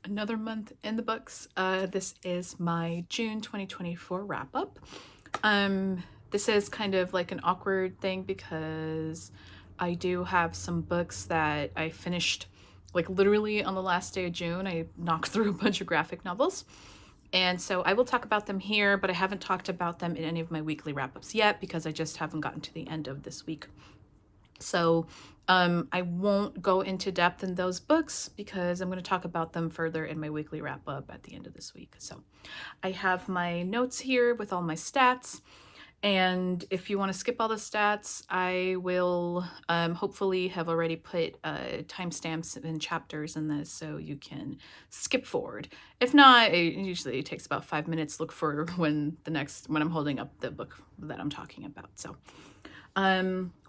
another month in the books. This is my June 2024 wrap up. This is kind of like an awkward thing because I do have some books that I finished like literally on the last day of June. I knocked through a bunch of graphic novels. And so I will talk about them here, but I haven't talked about them in any of my weekly wrap-ups yet because I just haven't gotten to the end of this week. So I won't go into depth in those books because I'm going to talk about them further in my weekly wrap-up at the end of this week. So I have my notes here with all my stats. And if you want to skip all the stats, I will hopefully have already put timestamps and chapters in this so you can skip forward. If not, it usually takes about 5 minutes. Look for when I'm holding up the book that I'm talking about. So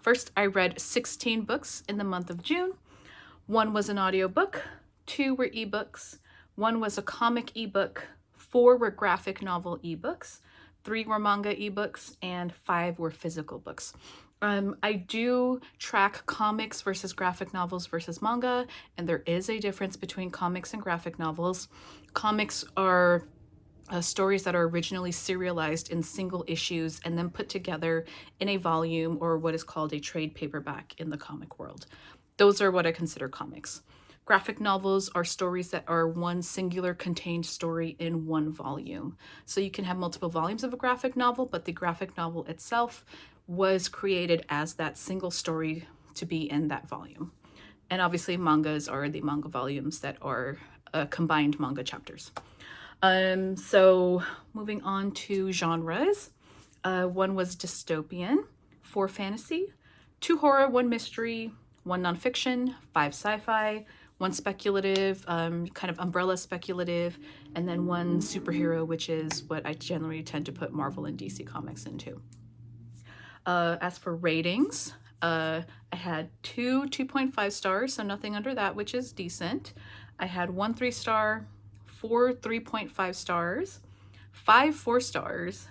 first, I read 16 books in the month of June. 1 was an audiobook, 2 were ebooks, 1 was a comic ebook, 4 were graphic novel ebooks, 3 were manga ebooks, and 5 were physical books. I do track comics versus graphic novels versus manga, and there is a difference between comics and graphic novels. Comics are stories that are originally serialized in single issues and then put together in a volume or what is called a trade paperback in the comic world. Those are what I consider comics. Graphic novels are stories that are one singular contained story in one volume. So you can have multiple volumes of a graphic novel, but the graphic novel itself was created as that single story to be in that volume. And obviously mangas are the manga volumes that are combined manga chapters. So moving on to genres. 1 was dystopian, 4 fantasy, 2 horror, 1 mystery, 1 nonfiction, 5 sci-fi, 1 speculative, kind of umbrella speculative, and then 1 superhero, which is what I generally tend to put Marvel and DC comics into. As for ratings, I had 2 2.5 stars, so nothing under that, which is decent. I had 1 3-star, 4 3.5 stars, 5 4 stars,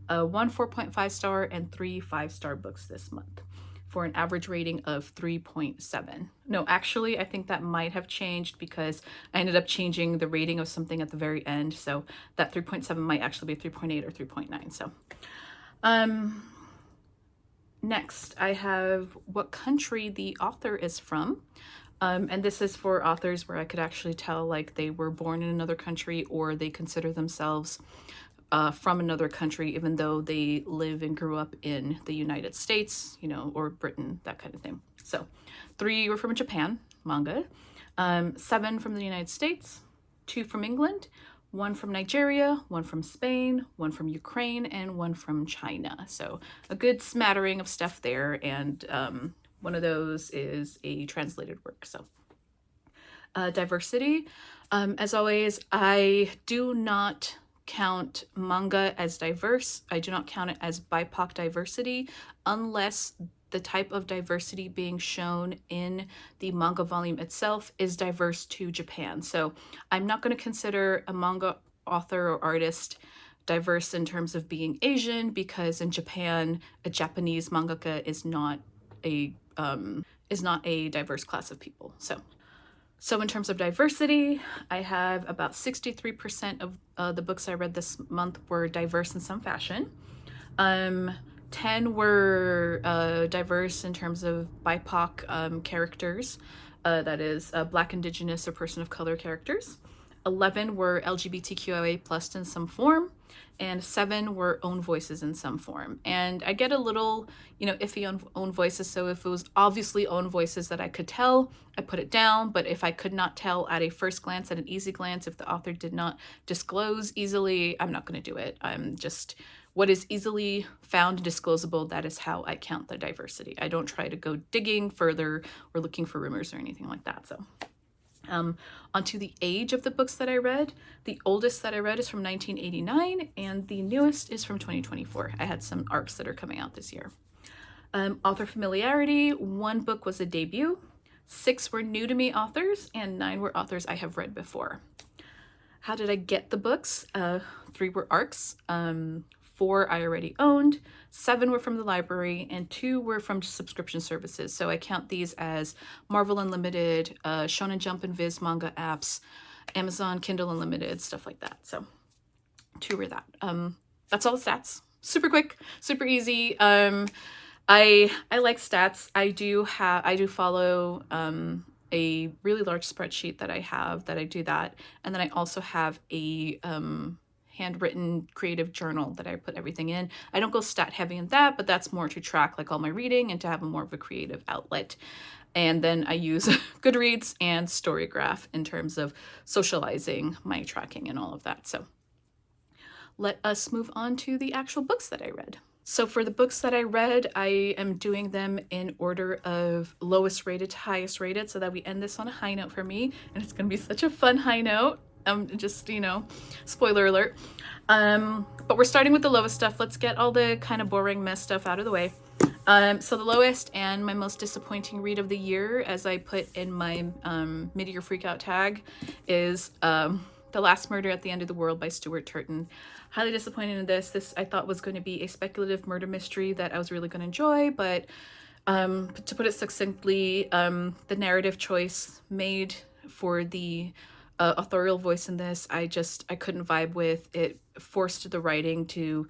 1 4.5 star, and 3 5-star books this month, for an average rating of 3.7. No, actually, I think that might have changed because I ended up changing the rating of something at the very end. So that 3.7 might actually be 3.8 or 3.9. So next, I have what country the author is from. And this is for authors where I could actually tell like they were born in another country or they consider themselves from another country, even though they live and grew up in the United States, you know, or Britain, that kind of thing. So 3 were from Japan, manga, 7 from the United States, 2 from England, 1 from Nigeria, 1 from Spain, 1 from Ukraine, and 1 from China. So a good smattering of stuff there. And one of those is a translated work. So diversity. As always, I do not count manga as diverse. I do not count it as BIPOC diversity unless the type of diversity being shown in the manga volume itself is diverse to Japan. So I'm not going to consider a manga author or artist diverse in terms of being Asian because in Japan, a Japanese mangaka is not a diverse class of people. So in terms of diversity, I have about 63% of the books I read this month were diverse in some fashion. 10 were diverse in terms of BIPOC characters, that is Black, Indigenous, or person of color characters. 11 were LGBTQIA plus in some form, and 7 were own voices in some form. And I get a little, iffy on own voices. So if it was obviously own voices that I could tell, I put it down. But if I could not tell at a first glance, at an easy glance, if the author did not disclose easily, I'm not going to do it. I'm just, what is easily found and disclosable, that is how I count the diversity. I don't try to go digging further or looking for rumors or anything like that. So onto the age of the books that I read. The oldest that I read is from 1989, and the newest is from 2024. I had some arcs that are coming out this year. Author familiarity, 1 book was a debut, 6 were new to me authors, and 9 were authors I have read before. How did I get the books? 3 were arcs, 4 I already owned, 7 were from the library, and 2 were from subscription services. So I count these as Marvel Unlimited, Shonen Jump and Viz manga apps, Amazon, Kindle Unlimited, stuff like that. So to read that. That's all the stats. Super quick, super easy. I like stats. I do follow a really large spreadsheet that I do that, and then I also have a handwritten creative journal that I put everything in. I don't go stat heavy in that, but that's more to track like all my reading and to have a more of a creative outlet. And then I use Goodreads and Storygraph in terms of socializing my tracking and all of that. So let us move on to the actual books that I read. So for the books that I read, I am doing them in order of lowest rated to highest rated so that we end this on a high note for me. And it's going to be such a fun high note. Just, spoiler alert. But we're starting with the lowest stuff. Let's get all the kind of boring mess stuff out of the way. So the lowest and my most disappointing read of the year, as I put in my mid-year freakout tag, is The Last Murder at the End of the World by Stuart Turton. Highly disappointed in this. This I thought was going to be a speculative murder mystery that I was really going to enjoy, but to put it succinctly, the narrative choice made for the authorial voice in this, I couldn't vibe with. It forced the writing to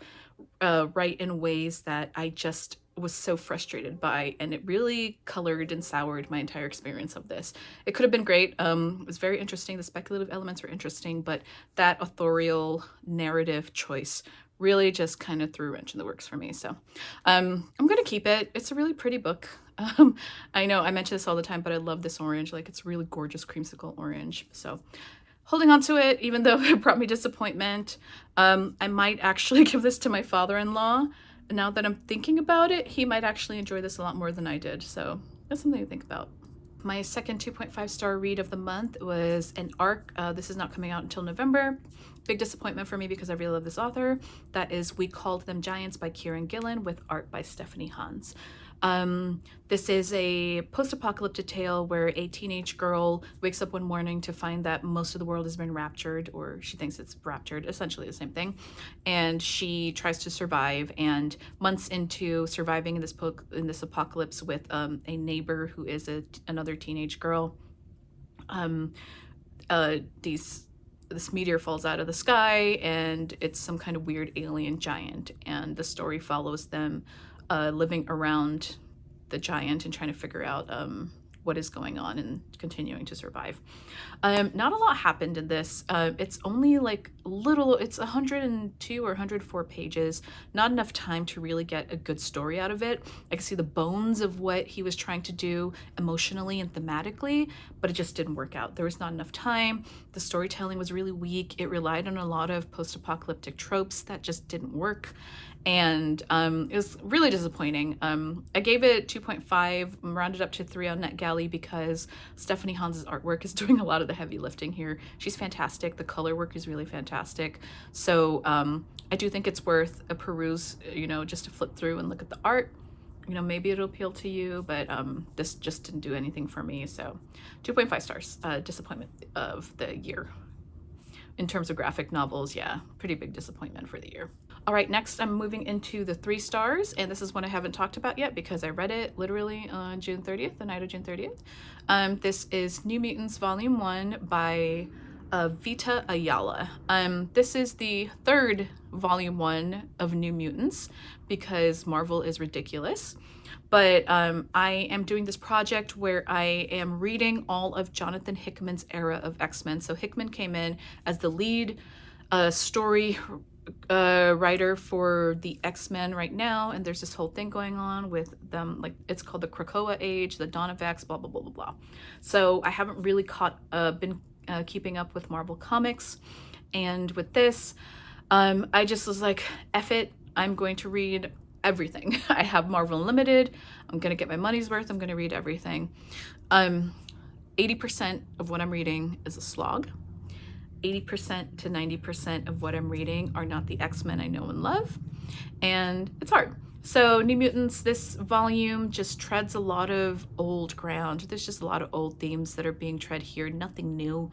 write in ways that I just was so frustrated by, and it really colored and soured my entire experience of this. It could have been great. It was very interesting. The speculative elements were interesting, but that authorial narrative choice really just kind of threw a wrench in the works for me. So I'm gonna keep it. It's a really pretty book. I know I mention this all the time, but I love this orange. Like, it's really gorgeous creamsicle orange. So holding on to it, even though it brought me disappointment. I might actually give this to my father-in-law. Now that I'm thinking about it, he might actually enjoy this a lot more than I did. So that's something to think about. My second 2.5-star read of the month was an Ark. This is not coming out until November. Big disappointment for me because I really love this author. That is We Called Them Giants by Kieron with art by Stephanie Hans. This is a post-apocalyptic tale where a teenage girl wakes up one morning to find that most of the world has been raptured, or she thinks it's raptured, essentially the same thing, and she tries to survive. And months into surviving in this apocalypse with a neighbor who is another teenage girl, this meteor falls out of the sky, and it's some kind of weird alien giant, and the story follows them living around the giant and trying to figure out what is going on and continuing to survive. Not a lot happened in this. It's only like it's 102 or 104 pages. Not enough time to really get a good story out of it. I can see the bones of what he was trying to do emotionally and thematically, but it just didn't work out. There was not enough time. The storytelling was really weak. It relied on a lot of post-apocalyptic tropes that just didn't work. And it was really disappointing. I gave it 2.5, rounded up to 3 on NetGalley because Stephanie Hans's artwork is doing a lot of the heavy lifting here. She's fantastic. The color work is really fantastic. So I do think it's worth a peruse, just to flip through and look at the art. Maybe it'll appeal to you, but this just didn't do anything for me. So 2.5 stars, disappointment of the year. In terms of graphic novels, yeah, pretty big disappointment for the year. All right, next I'm moving into the 3 stars, and this is one I haven't talked about yet because I read it literally on June 30th, the night of June 30th. This is New Mutants Volume 1 by Vita Ayala. This is the 3rd Volume 1 of New Mutants because Marvel is ridiculous. But I am doing this project where I am reading all of Jonathan Hickman's era of X-Men. So Hickman came in as the lead story writer for the X-Men right now, and there's this whole thing going on with them, like it's called the Krakoa Age, the Dawn of X, blah blah blah blah blah. So I haven't really been keeping up with Marvel Comics, and with this, I just was like, F it, I'm going to read everything. I have Marvel Unlimited. I'm gonna get my money's worth. I'm gonna read everything. 80% of what I'm reading is a slog. 80% to 90% of what I'm reading are not the X-Men I know and love, and it's hard. So New Mutants, this volume just treads a lot of old ground. There's just a lot of old themes that are being tread here, nothing new.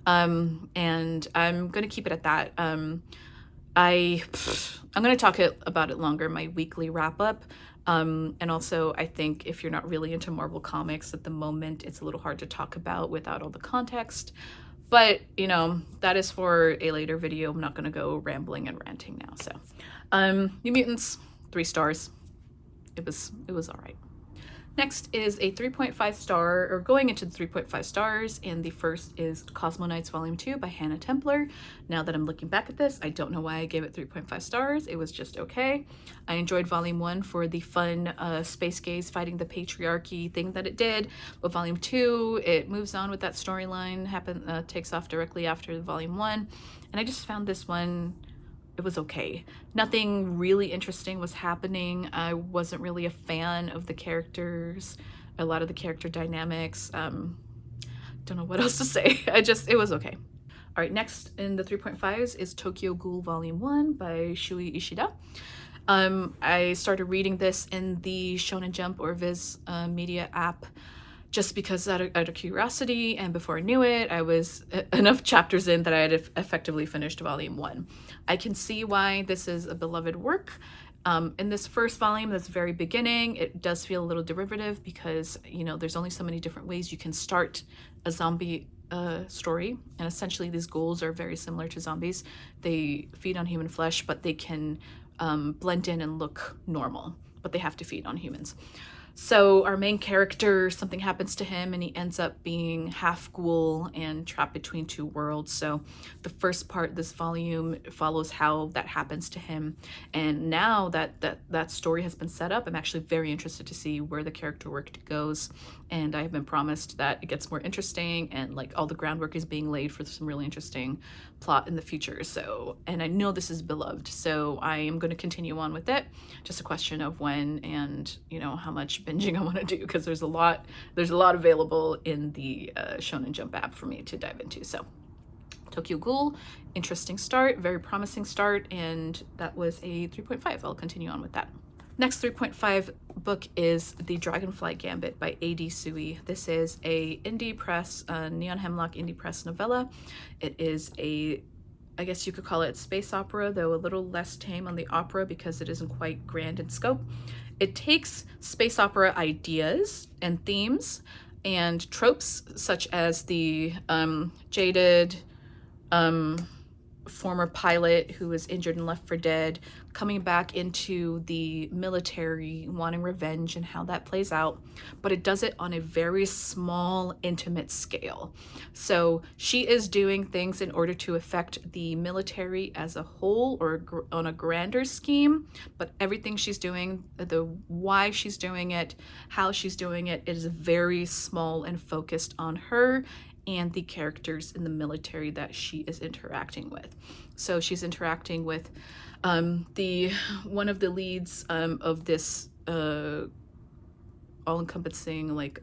And I'm gonna keep it at that. I'm gonna talk about it longer in my weekly wrap up. And also I think if you're not really into Marvel Comics at the moment, it's a little hard to talk about without all the context. But, you know, that is for a later video. I'm not going to go rambling and ranting now. So, New Mutants, 3 stars. It was all right. Next is a 3.5 star, or going into the 3.5 stars, and the first is Cosmoknights Volume 2 by Hannah Templar. Now that I'm looking back at this, I don't know why I gave it 3.5 stars. It was just okay. I enjoyed Volume 1 for the fun space gaze fighting the patriarchy thing that it did, but Volume 2, it moves on with that storyline, takes off directly after Volume 1, and I just found this one, it was okay. Nothing really interesting was happening. I wasn't really a fan of the characters, a lot of the character dynamics. Don't know what else to say. It was okay. All right, next in the 3.5s is Tokyo Ghoul Volume 1 by Shui Ishida. I started reading this in the Shonen Jump or Viz Media app just because out of curiosity, and before I knew it, I was enough chapters in that I had effectively finished Volume 1. I can see why this is a beloved work. In this first volume, this very beginning, it does feel a little derivative because, you know, there's only so many different ways you can start a zombie story, and essentially these ghouls are very similar to zombies. They feed on human flesh, but they can blend in and look normal, but they have to feed on humans. So our main character, something happens to him and he ends up being half ghoul and trapped between 2 worlds. So the first part, this volume, follows how that happens to him. And now that story has been set up, I'm actually very interested to see where the character work goes. And I have been promised that it gets more interesting, and like all the groundwork is being laid for some really interesting plot in the future. So, and I know this is beloved, so I am going to continue on with it. Just a question of when and, you know, how much binging I want to do, because there's a lot available in the Shonen Jump app for me to dive into. So Tokyo Ghoul, interesting start, very promising start, and that was a 3.5. I'll continue on with that. Next 3.5 book is The Dragonfly Gambit by A.D. Sui. This is a indie press, Neon Hemlock indie press novella. It is a, I guess you could call it space opera, though a little less tame on the opera because it isn't quite grand in scope. It takes space opera ideas and themes and tropes such as the jaded former pilot who was injured and left for dead, coming back into the military, wanting revenge and how that plays out, but it does it on a very small, intimate scale. So she is doing things in order to affect the military as a whole or on a grander scheme, but everything she's doing, the why she's doing it, how she's doing it, is very small and focused on her and the characters in the military that she is interacting with. So she's interacting with one of the leads of this all-encompassing, like,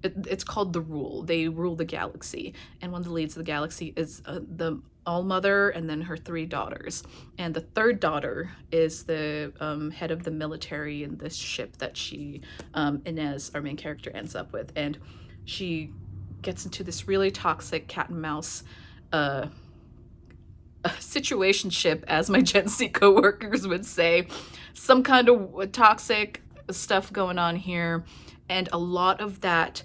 it's called The Rule. They rule the galaxy, and one of the leads of the galaxy is the All-Mother and then her 3 daughters. And the 3rd daughter is the head of the military in this ship that she, Inez, our main character, ends up with. And she gets into this really toxic cat and mouse situationship, as my Gen Z coworkers would say. Some kind of toxic stuff going on here, and a lot of that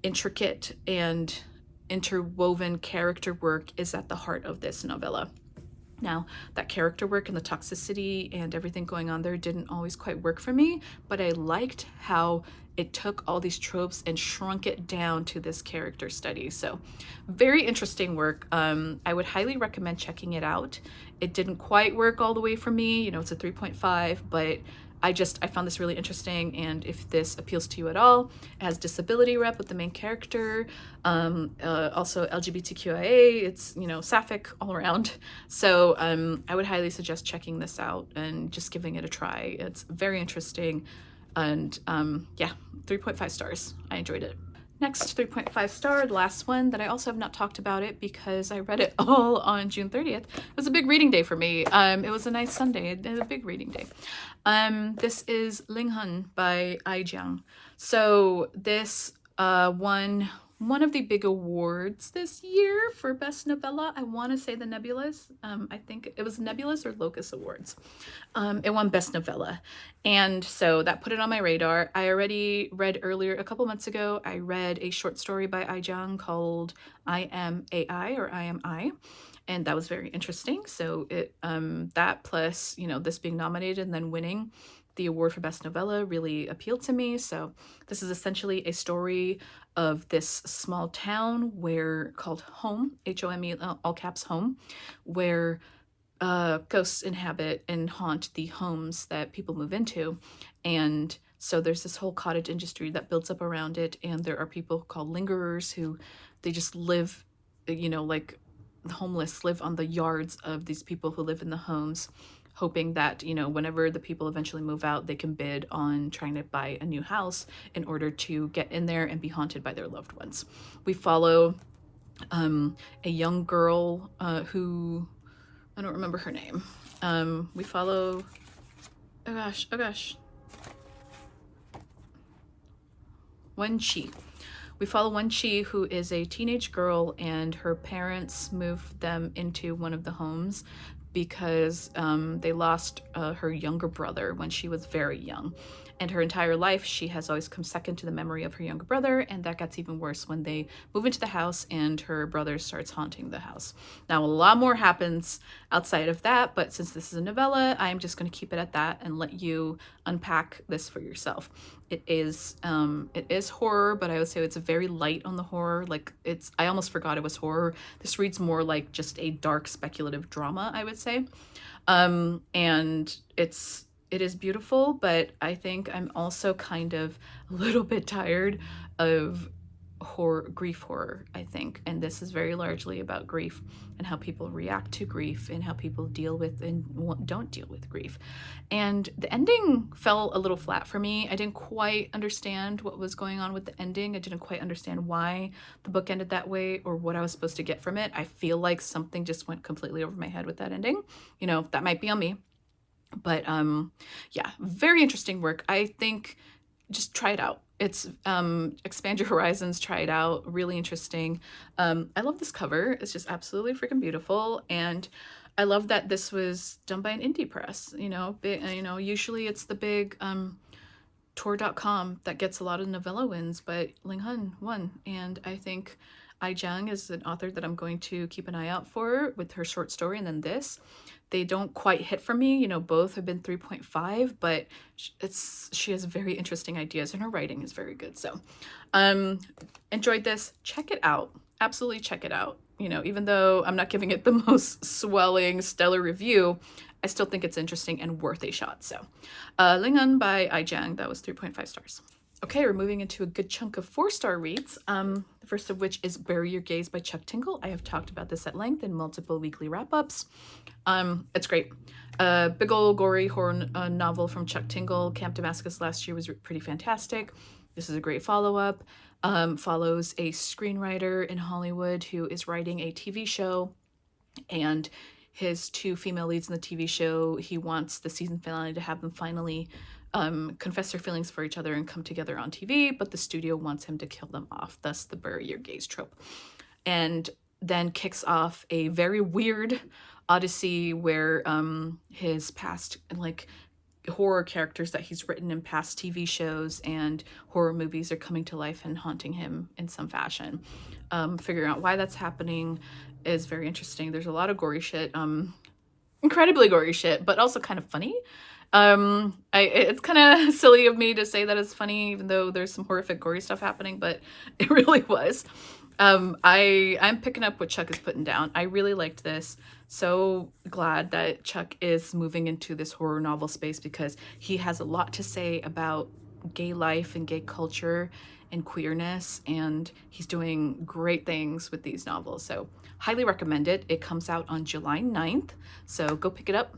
intricate and interwoven character work is at the heart of this novella. Now, that character work and the toxicity and everything going on there didn't always quite work for me, but I liked how it took all these tropes and shrunk it down to this character study. So very interesting work. I would highly recommend checking it out. It didn't quite work all the way for me. You know, it's a 3.5, but I found this really interesting, and if this appeals to you at all, it has disability rep with the main character, also LGBTQIA, it's, you know, sapphic all around. So I would highly suggest checking this out and just giving it a try. It's very interesting, and yeah, 3.5 stars. I enjoyed it. Next 3.5 star, the last one that I also have not talked about it because I read it all on June 30th. It was a big reading day for me. It was a nice Sunday. It was a big reading day. This is Linghun by Ai Jiang. So this one one of the big awards this year for Best Novella. I want to say the Nebulas. I think it was Nebulas or Locus Awards. It won Best Novella. And so that put it on my radar. I already read earlier, a couple months ago, I read a short story by Ai Jiang called I Am AI or I Am I. And that was very interesting. So it that plus, you know, this being nominated and then winning the award for Best Novella really appealed to me. So this is essentially a story of this small town where called Home, H-O-M-E, all caps Home, where ghosts inhabit and haunt the homes that people move into. And so there's this whole cottage industry that builds up around it. And there are people called lingerers who they just live, you know, like the homeless live on the yards of these people who live in the homes, hoping that, you know, whenever the people eventually move out, they can bid on trying to buy a new house in order to get in there and be haunted by their loved ones. We follow a young girl who, I don't remember her name. We follow, oh gosh. Wenqi. We follow Wenqi, who is a teenage girl, and her parents moved them into one of the homes because they lost her younger brother when she was very young. And her entire life, she has always come second to the memory of her younger brother, and that gets even worse when they move into the house and her brother starts haunting the house. Now, a lot more happens outside of that, but since this is a novella, I'm just going to keep it at that and let you unpack this for yourself. It is horror, but I would say it's very light on the horror. Like I almost forgot it was horror. This reads more like just a dark speculative drama, I would say. And it is beautiful, but I think I'm also kind of a little bit tired of grief horror, I think. And this is very largely about grief and how people react to grief and how people deal with and don't deal with grief. And the ending fell a little flat for me. I didn't quite understand what was going on with the ending. I didn't quite understand why the book ended that way or what I was supposed to get from it. I feel like something just went completely over my head with that ending. You know, that might be on me. But yeah, very interesting work. I think just try it out. It's expand your horizons, try it out. Really interesting. I love this cover. It's just absolutely freaking beautiful. And I love that this was done by an indie press. You know, usually it's the big Tor.com that gets a lot of novella wins, but Linghun won. And I think Ai Jiang is an author that I'm going to keep an eye out for with her short story and then this. They don't quite hit for me, you know, both have been 3.5, but she has very interesting ideas and her writing is very good. So enjoyed this. Check it out. Absolutely check it out. You know, even though I'm not giving it the most swelling stellar review, I still think it's interesting and worth a shot. So Linghun by Ai Jiang, that was 3.5 stars. Okay, we're moving into a good chunk of 4-star reads. The first of which is Bury Your Gaze by Chuck Tingle. I have talked about this at length in multiple weekly wrap-ups. It's great. Big ol' gory horror novel from Chuck Tingle. Camp Damascus last year was pretty fantastic. This is a great follow-up. Follows a screenwriter in Hollywood who is writing a TV show, and his 2 female leads in the TV show, he wants the season finale to have them finally confess their feelings for each other and come together on TV, but the studio wants him to kill them off, thus the bury your gaze trope. And then kicks off a very weird odyssey where his past, like, horror characters that he's written in past TV shows and horror movies are coming to life and haunting him in some fashion. Figuring out why that's happening is very interesting. There's a lot of gory shit, incredibly gory shit, but also kind of funny. It's kind of silly of me to say that it's funny, even though there's some horrific gory stuff happening, but it really was. I'm picking up what Chuck is putting down. I really liked this. So glad that Chuck is moving into this horror novel space because he has a lot to say about gay life and gay culture and queerness, and he's doing great things with these novels. So highly recommend it. It comes out on July 9th, so go pick it up.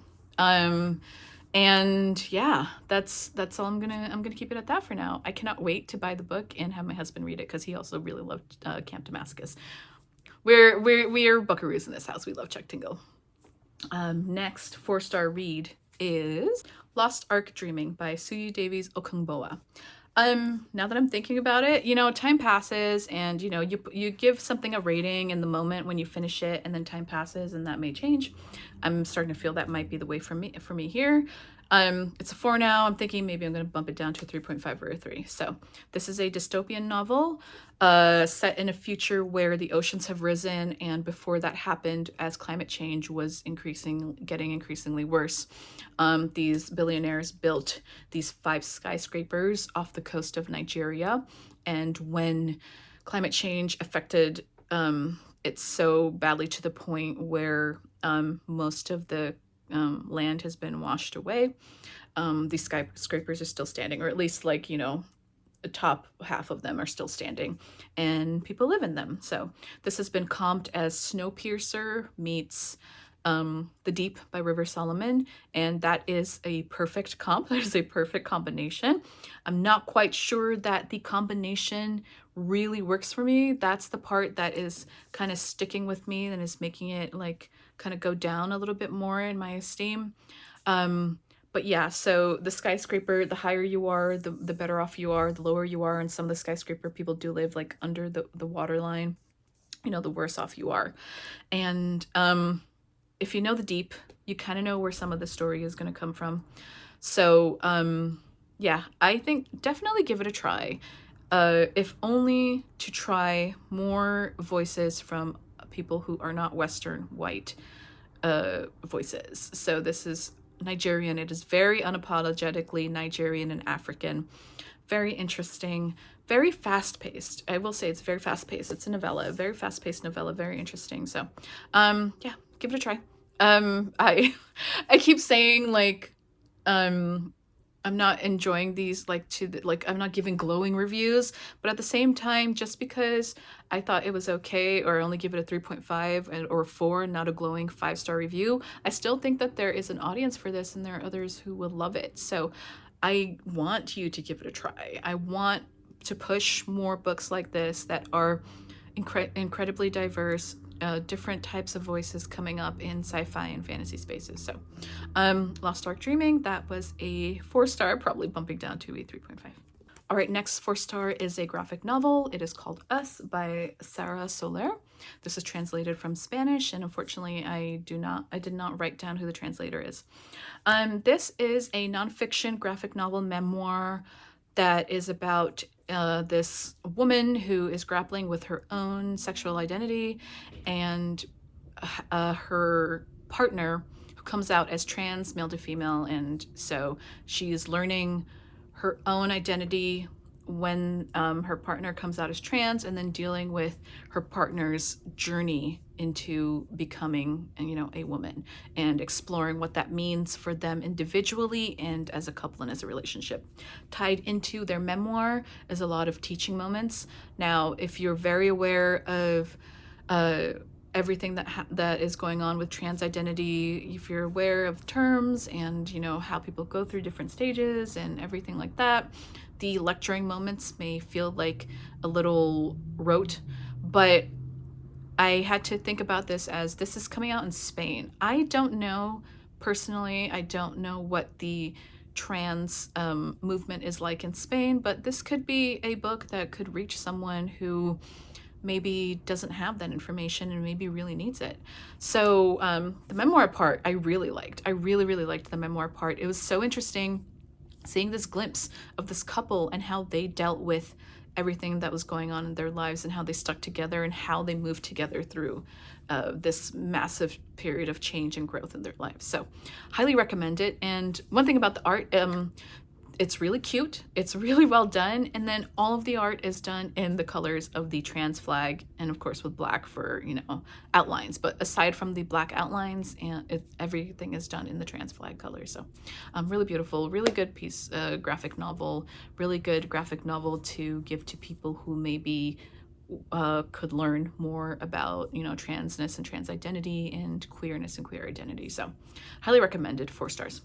And yeah, that's all. I'm gonna keep it at that for now. I cannot wait to buy the book and have my husband read it because he also really loved Camp Damascus. We are buckaroos in this house. We love Chuck Tingle. Next 4-star read is Lost Ark Dreaming by Suyu Davies Okungboa. Now that I'm thinking about it, you know, time passes and, you know, you give something a rating in the moment when you finish it, and then time passes and that may change. I'm starting to feel that might be the way for me here. It's a 4 now. I'm thinking maybe I'm going to bump it down to a 3.5 or a 3. So this is a dystopian novel set in a future where the oceans have risen, and before that happened, as climate change was getting increasingly worse, these billionaires built these 5 skyscrapers off the coast of Nigeria. And when climate change affected it so badly to the point where most of the land has been washed away, these skyscrapers are still standing, or at least, like, you know, the top half of them are still standing, and people live in them. So this has been comped as Snowpiercer meets The Deep by River Solomon, and that is a perfect comp. That is a perfect combination. I'm not quite sure that the combination really works for me. That's the part that is kind of sticking with me and is making it like kind of go down a little bit more in my esteem. But yeah, so the skyscraper, the higher you are, the better off you are. The lower you are, and some of the skyscraper people do live like under the water line, you know, the worse off you are. And if you know The Deep, you kind of know where some of the story is going to come from. So yeah, I think definitely give it a try. If only to try more voices from people who are not Western white voices. So this is Nigerian. It is very unapologetically Nigerian and African. Very interesting, very fast paced. I will say it's very fast paced. It's a novella, a very fast paced novella, very interesting. So, yeah, give it a try. I I keep saying like, I'm not enjoying these like I'm not giving glowing reviews, but at the same time, just because I thought it was okay or only give it a 3.5 or 4, not a glowing 5-star review, I still think that there is an audience for this and there are others who will love it. So I want you to give it a try. I want to push more books like this that are incredibly diverse, different types of voices coming up in sci-fi and fantasy spaces. So Lost Ark Dreaming, that was a 4-star, probably bumping down to a 3.5. All right, next 4-star is a graphic novel. It is called Us by Sara Soler. This is translated from Spanish, and unfortunately I did not write down who the translator is. This is a nonfiction graphic novel memoir that is about this woman who is grappling with her own sexual identity, and her partner who comes out as trans, male to female, and so she's learning her own identity when her partner comes out as trans, and then dealing with her partner's journey into becoming, you know, a woman, and exploring what that means for them individually and as a couple and as a relationship. Tied into their memoir is a lot of teaching moments. Now, if you're very aware of everything that is going on with trans identity, if you're aware of terms and, you know, how people go through different stages and everything like that, the lecturing moments may feel like a little rote, but I had to think about this as this is coming out in Spain. I don't know, personally, I don't know what the trans movement is like in Spain, but this could be a book that could reach someone who maybe doesn't have that information and maybe really needs it. So the memoir part I really liked. I really, really liked the memoir part. It was so interesting seeing this glimpse of this couple and how they dealt with everything that was going on in their lives and how they stuck together and how they moved together through this massive period of change and growth in their lives. So highly recommend it. And one thing about the art, it's really cute, it's really well done, and then all of the art is done in the colors of the trans flag, and of course with black for, you know, outlines. But aside from the black outlines, and everything is done in the trans flag colors. So really beautiful, really good piece, graphic novel, really good graphic novel to give to people who maybe could learn more about, you know, transness and trans identity and queerness and queer identity. So highly recommended, 4 stars.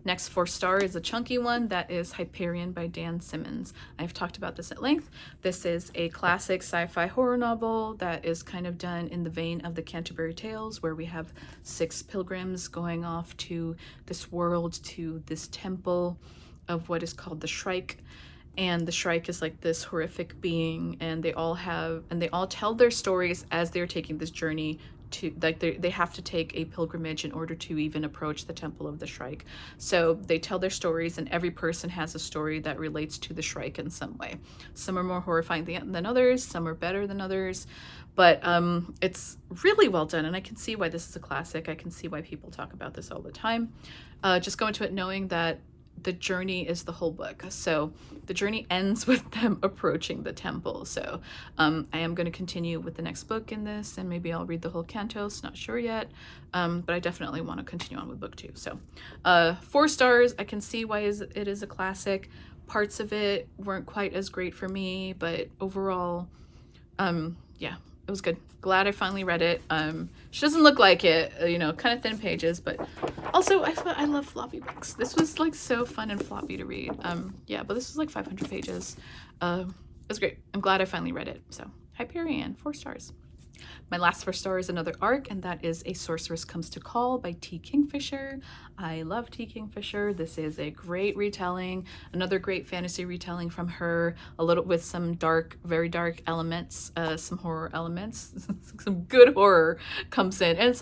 Next 4-star is a chunky one, that is Hyperion by Dan Simmons. I've talked about this at length. This is a classic sci-fi horror novel that is kind of done in the vein of the Canterbury Tales, where we have 6 pilgrims going off to this world, to this temple of what is called the Shrike. and the Shrike is like this horrific being, and they all tell their stories as they're taking this journey to, like, they have to take a pilgrimage in order to even approach the temple of the Shrike. So they tell their stories, and every person has a story that relates to the Shrike in some way. Some are more horrifying than others, some are better than others, but it's really well done, and I can see why this is a classic. I can see why people talk about this all the time. Just go into it knowing that the journey is the whole book. So the journey ends with them approaching the temple. So I am going to continue with the next book in this, and maybe I'll read the whole cantos, not sure yet, but I definitely want to continue on with book 2. So 4 stars. I can see why it is a classic. Parts of it weren't quite as great for me, but overall, yeah, it was good. Glad I finally read it. She doesn't look like it, kind of thin pages, but also I love floppy books. This was like so fun and floppy to read. Yeah, but this was like 500 pages. It was great. I'm glad I finally read it. So Hyperion, 4 stars. My last 4 star is another arc, and that is A Sorceress Comes to Call by T. Kingfisher. I love T. Kingfisher. This is a great retelling, another great fantasy retelling from her, a little with some dark, very dark elements, some horror elements. Some good horror comes in, and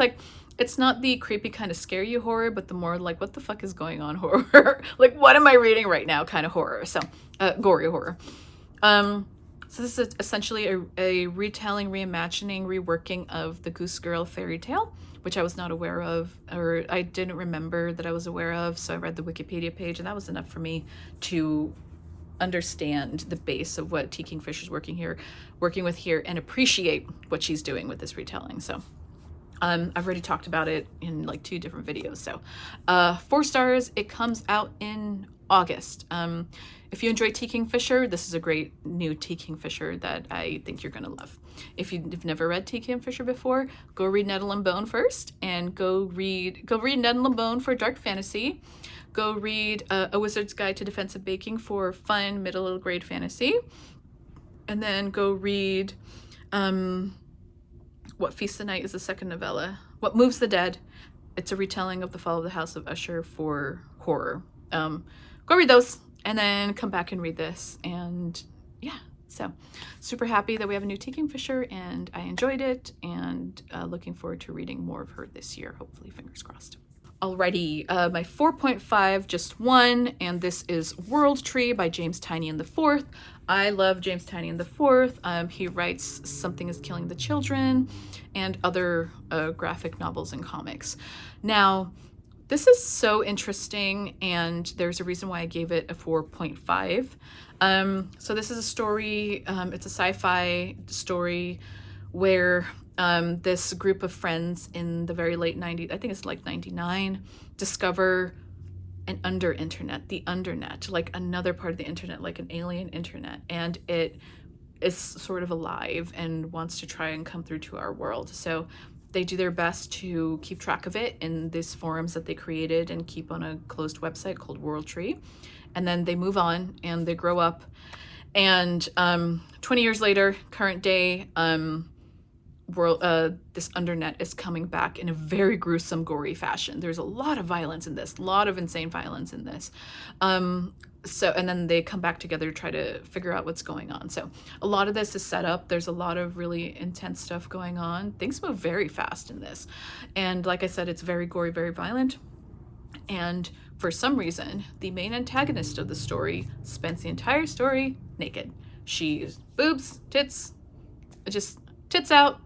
it's not the creepy kind of scare you horror, but the more like, what the fuck is going on horror? Like, what am I reading right now kind of horror. So gory horror. So this is essentially a retelling, reimagining, reworking of the Goose Girl fairy tale, which I was not aware of, or I didn't remember that I was aware of. So I read the Wikipedia page, and that was enough for me to understand the base of what T. Kingfisher's working with here, and appreciate what she's doing with this retelling. So I've already talked about it in like 2 different videos. So 4 stars. It comes out in August. If you enjoy T. Kingfisher, this is a great new T. Kingfisher that I think you're gonna love. If you've never read T. Kingfisher before, go read Nettle and Bone first, and go read Nettle and Bone for dark fantasy. Go read A Wizard's Guide to Defensive Baking for fun middle grade fantasy, and then go read What Feasts the Night is the second novella. What Moves the Dead. It's a retelling of The Fall of the House of Usher for horror. Go read those, and then come back and read this. And yeah, so super happy that we have a new T. Kingfisher, and I enjoyed it, and looking forward to reading more of her this year, hopefully, fingers crossed. Alrighty, my 4.5, just one, and this is World Tree by James Tynion IV. I love James Tynion IV. He writes Something is Killing the Children and other graphic novels and comics. Now, this is so interesting, and there's a reason why I gave it a 4.5. So this is a story, it's a sci-fi story where this group of friends in the very late 90s, I think it's like 99, discover an internet, the undernet, like another part of the internet, like an alien internet, and it is sort of alive and wants to try and come through to our world. So they do their best to keep track of it in these forums that they created and keep on a closed website called World Tree. And then they move on and they grow up. And 20 years later, current day, this undernet is coming back in a very gruesome, gory fashion. There's a lot of violence in this, a lot of insane violence in this. And then they come back together to try to figure out what's going on. So a lot of this is set up. There's a lot of really intense stuff going on. Things move very fast in this. And like I said, it's very gory, very violent. And for some reason, the main antagonist of the story spends the entire story naked. She's boobs, tits, just tits out,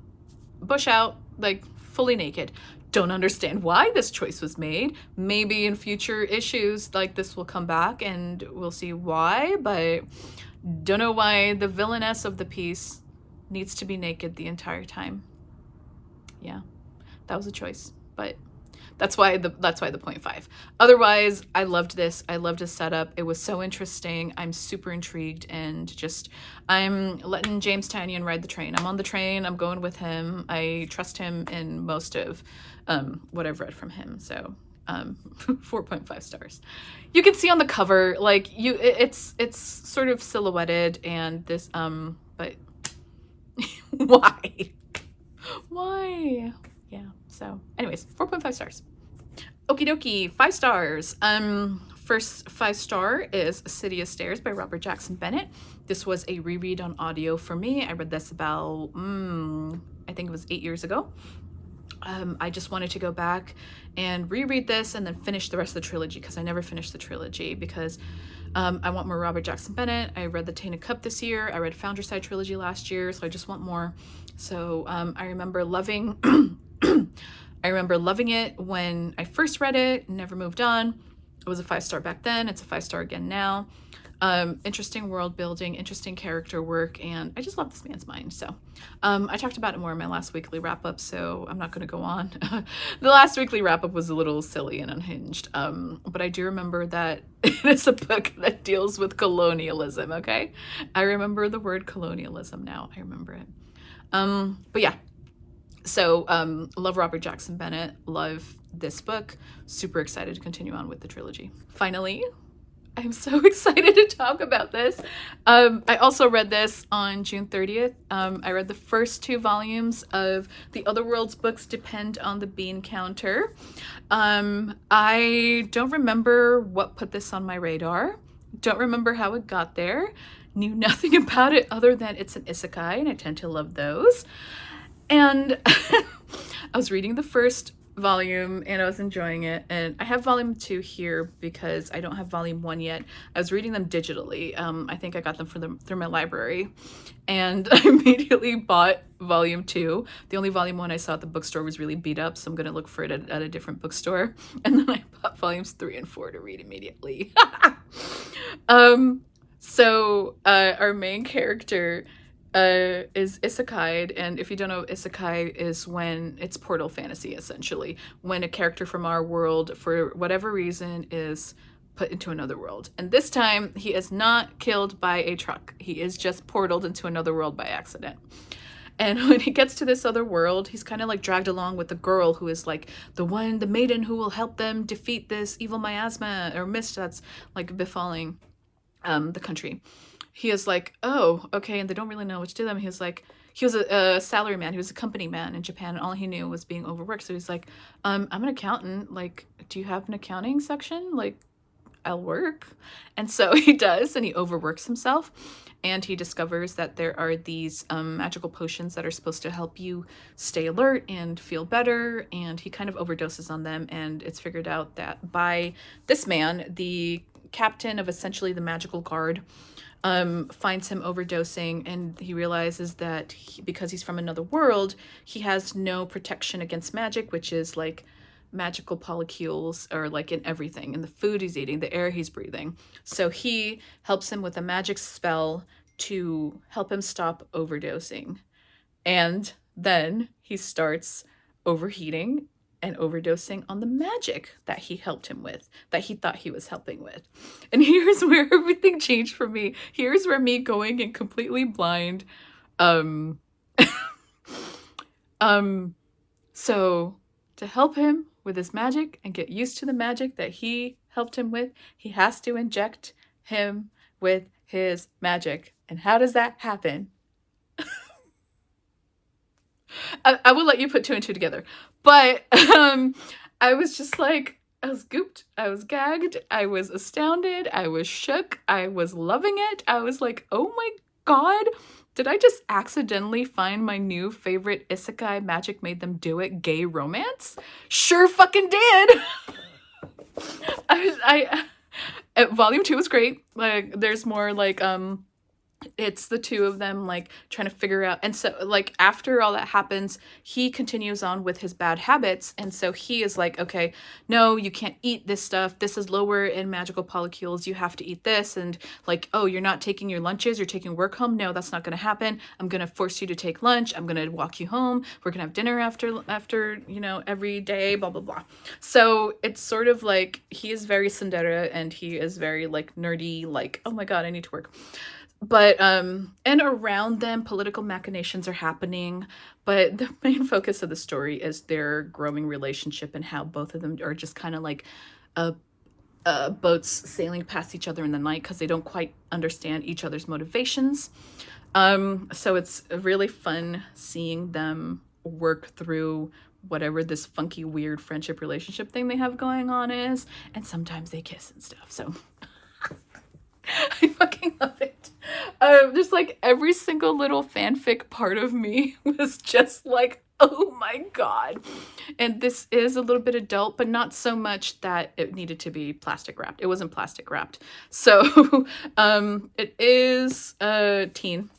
bush out, like fully naked. Don't understand why this choice was made. Maybe in future issues like this will come back and we'll see why, but don't know why the villainess of the piece needs to be naked the entire time. Yeah, that was a choice, but that's why the 0.5. Otherwise, I loved this. I loved his setup. It was so interesting. I'm super intrigued, and just I'm letting James Tynion ride the train. I'm on the train. I'm going with him. I trust him in most of what I've read from him. So 4.5 stars. You can see on the cover, like it's sort of silhouetted, and this but why? Yeah. So anyways, 4.5 stars. Okie dokie, 5 stars. first 5-star is City of Stairs by Robert Jackson Bennett. This was a reread on audio for me. I read this about, I think it was 8 years ago. I just wanted to go back and reread this and then finish the rest of the trilogy, because I never finished the trilogy, because I want more Robert Jackson Bennett. I read the Tainted Cup this year. I read Founderside trilogy last year, so I just want more. So I remember loving I remember loving it when I first read it, never moved on. It was a 5-star back then. It's a 5-star again now. Interesting world building, interesting character work, and I just love this man's mind. So I talked about it more in my last weekly wrap up, so I'm not going to go on. The last weekly wrap up was a little silly and unhinged, but I do remember that it's a book that deals with colonialism. Okay, I remember the word colonialism now. I remember it. But yeah, so love Robert Jackson Bennett, love this book, super excited to continue on with the trilogy. Finally, I'm so excited to talk about this. I also read this on June 30th. I read the first 2 volumes of the Otherworlds books, Depend on the Bean Counter. I don't remember what put this on my radar. Don't remember how it got there. Knew nothing about it other than it's an isekai, and I tend to love those. And I was reading the first volume and I was enjoying it, and I have volume 2 here because I don't have volume 1 yet. I was reading them digitally. I think I got them through my library, and I immediately bought volume 2. The only volume 1 I saw at the bookstore was really beat up, so I'm gonna look for it at a different bookstore. And then I bought volumes 3 and 4 to read immediately. So our main character is isekai, and if you don't know, isekai is when it's portal fantasy, essentially, when a character from our world, for whatever reason, is put into another world. And this time, he is not killed by a truck. He is just portaled into another world by accident. And when he gets to this other world, he's kind of like dragged along with the girl who is like the maiden who will help them defeat this evil miasma or mist that's like befalling the country. He is like, oh, okay, and they don't really know what to do them. He was a salary man. He was a company man in Japan, and all he knew was being overworked. So he's like, I'm an accountant. Like, do you have an accounting section? Like, I'll work. And so he does, and he overworks himself. And he discovers that there are these magical potions that are supposed to help you stay alert and feel better. And he kind of overdoses on them. And it's figured out that by this man, the captain of essentially the magical guard, finds him overdosing, and he realizes that because he's from another world, he has no protection against magic, which is like magical polycules are like in everything, in the food he's eating, the air he's breathing. So he helps him with a magic spell to help him stop overdosing. And then he starts overheating and overdosing on the magic that he helped him with, that he thought he was helping with. And here's where everything changed for me. Here's where me going in completely blind. So to help him with his magic and get used to the magic that he helped him with, he has to inject him with his magic. And how does that happen? I will let you put 2 and 2 together. But I was just like, I was gooped, I was gagged, I was astounded, I was shook, I was loving it. I was like, oh my god, did I just accidentally find my new favorite isekai magic made them do it gay romance? Sure fucking did! Volume 2 was great. Like, there's more like, it's the 2 of them like trying to figure out, and so like after all that happens, he continues on with his bad habits, and so he is like, okay, no, you can't eat this stuff, this is lower in magical polycules, you have to eat this. And like, oh, you're not taking your lunches, you're taking work home, no, that's not gonna happen, I'm gonna force you to take lunch, I'm gonna walk you home, we're gonna have dinner after you know, every day, blah blah blah. So it's sort of like he is very tsundere, and he is very like nerdy, like, oh my god, I need to work. But, and around them, political machinations are happening, but the main focus of the story is their growing relationship and how both of them are just kind of like boats sailing past each other in the night because they don't quite understand each other's motivations. So it's really fun seeing them work through whatever this funky, weird friendship relationship thing they have going on is. And sometimes they kiss and stuff. So I fucking love it. Just like every single little fanfic part of me was just like, oh my god. And this is a little bit adult, but not so much that it needed to be plastic wrapped. It wasn't plastic wrapped. So it is teen.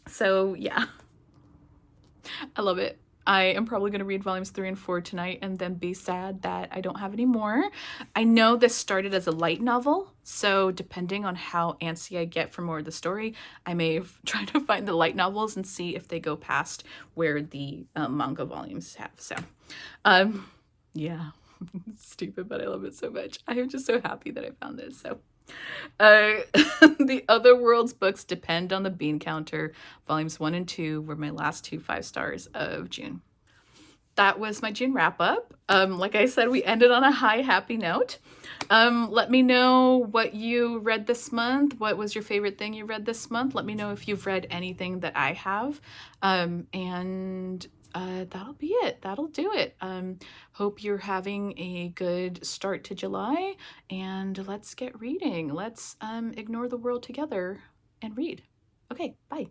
So yeah, I love it. I am probably going to read volumes 3 and 4 tonight and then be sad that I don't have any more. I know this started as a light novel, so depending on how antsy I get for more of the story, I may try to find the light novels and see if they go past where the manga volumes have. So, yeah, stupid, but I love it so much. I am just so happy that I found this. So. The Other Worlds books Depend on the Bean Counter. Volumes 1 and 2 were my last 2 5-stars of June. That was my June wrap up. Like I said, we ended on a high, happy note. Let me know what you read this month. What was your favorite thing you read this month? Let me know if you've read anything that I have. That'll be it. That'll do it. Hope you're having a good start to July, and let's get reading. Let's ignore the world together and read. Okay, bye.